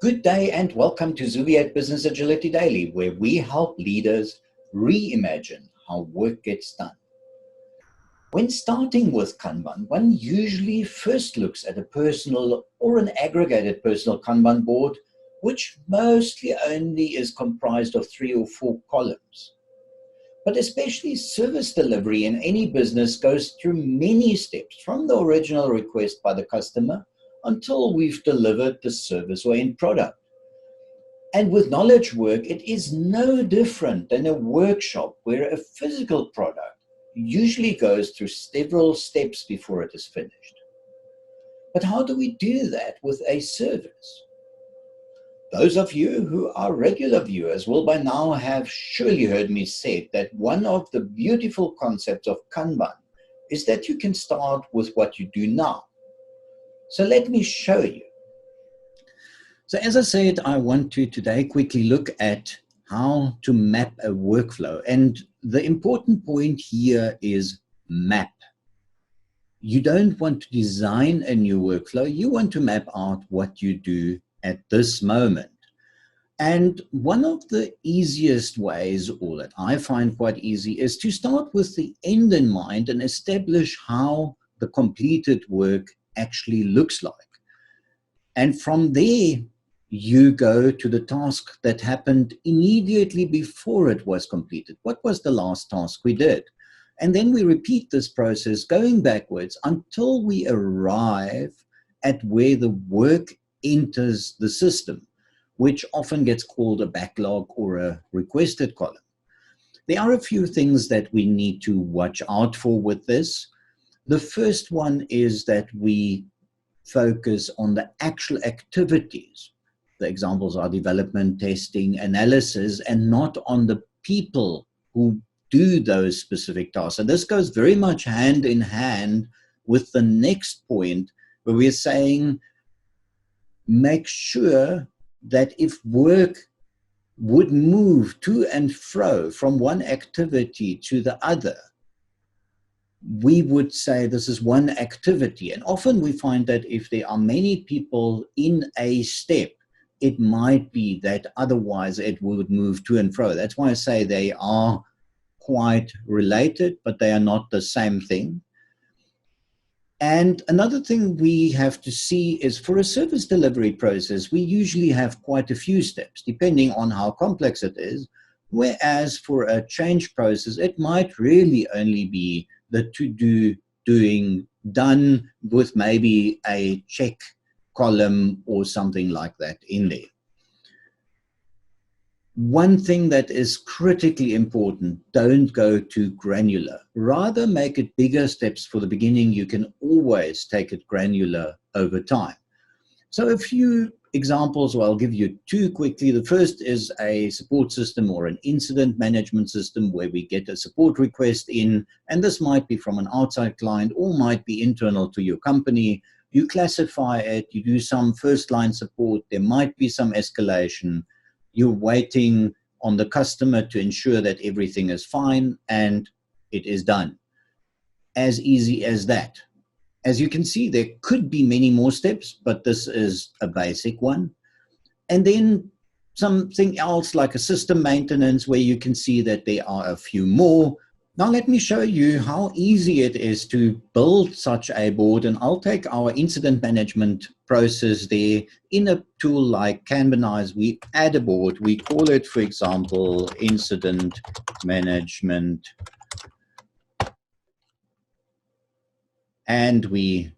Good day and welcome to Xuviate Business Agility Daily, where we help leaders reimagine how work gets done. When starting with Kanban, one usually first looks at a personal or an aggregated personal Kanban board, which mostly only is comprised of 3 or 4 columns. But especially service delivery in any business goes through many steps from the original request by the customer until we've delivered the service or end product. And with knowledge work, it is no different than a workshop where a physical product usually goes through several steps before it is finished. But how do we do that with a service? Those of you who are regular viewers will by now have surely heard me say that one of the beautiful concepts of Kanban is that you can start with what you do now. So let me show you. So as I said, I want to today quickly look at how to map a workflow. And the important point here is map. You don't want to design a new workflow. You want to map out what you do at this moment. And one of the easiest ways, or that I find quite easy, is to start with the end in mind and establish how the completed work actually looks like. And from there, you go to the task that happened immediately before it was completed. What was the last task we did? And then we repeat this process going backwards until we arrive at where the work enters the system, which often gets called a backlog or a requested column. There are a few things that we need to watch out for with this. The first one is that we focus on the actual activities. The examples are development, testing, analysis, and not on the people who do those specific tasks. And this goes very much hand in hand with the next point where we're saying, make sure that if work would move to and fro from one activity to the other, we would say this is one activity. And often we find that if there are many people in a step, it might be that otherwise it would move to and fro. That's why I say they are quite related, but they are not the same thing. And another thing we have to see is for a service delivery process, we usually have quite a few steps, depending on how complex it is. Whereas for a change process, it might really only be the doing done with maybe a check column or something like that in there. One thing that is critically important, don't go too granular. Rather make it bigger steps for the beginning. You can always take it granular over time. So a few examples, well, I'll give you 2 quickly. The first is a support system or an incident management system where we get a support request in, and this might be from an outside client or might be internal to your company. You classify it, you do some first line support, there might be some escalation. You're waiting on the customer to ensure that everything is fine, and it is done. As easy as that. As you can see, there could be many more steps, but this is a basic one. And then something else like a system maintenance where you can see that there are a few more. Now let me show you how easy it is to build such a board, and I'll take our incident management process there. In a tool like Kanbanize, we add a board. We call it, for example, incident management, and we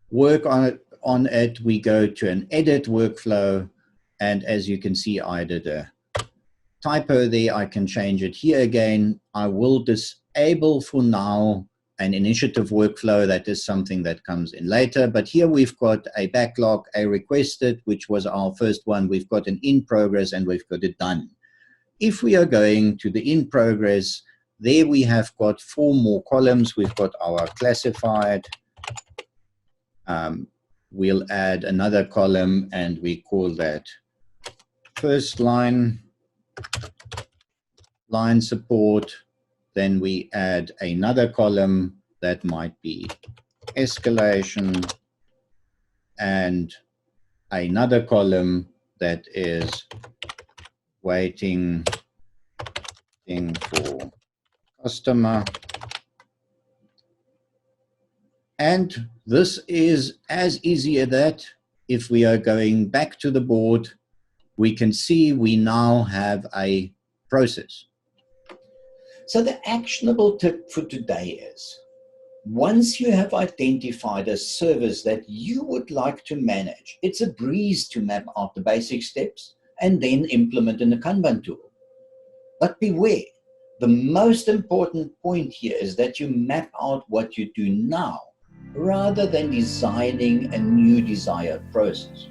work on it. We go to an edit workflow, and as you can see, I did a typo there. I can change it here again. I will disable for now an initiative workflow. That is something that comes in later. But here we've got a backlog, a requested, which was our first one. We've got an in progress, and we've got it done. If we are going to the in progress, there we have got 4 more columns. We've got our classified. We'll add another column, and we call that first line support. Then we add another column that might be escalation, and another column that is waiting for customer. And this is as easy as that. If we are going back to the board, we can see we now have a process. So the actionable tip for today is, once you have identified a service that you would like to manage, it's a breeze to map out the basic steps and then implement in the Kanban tool. But beware, the most important point here is that you map out what you do now rather than designing a new desired process.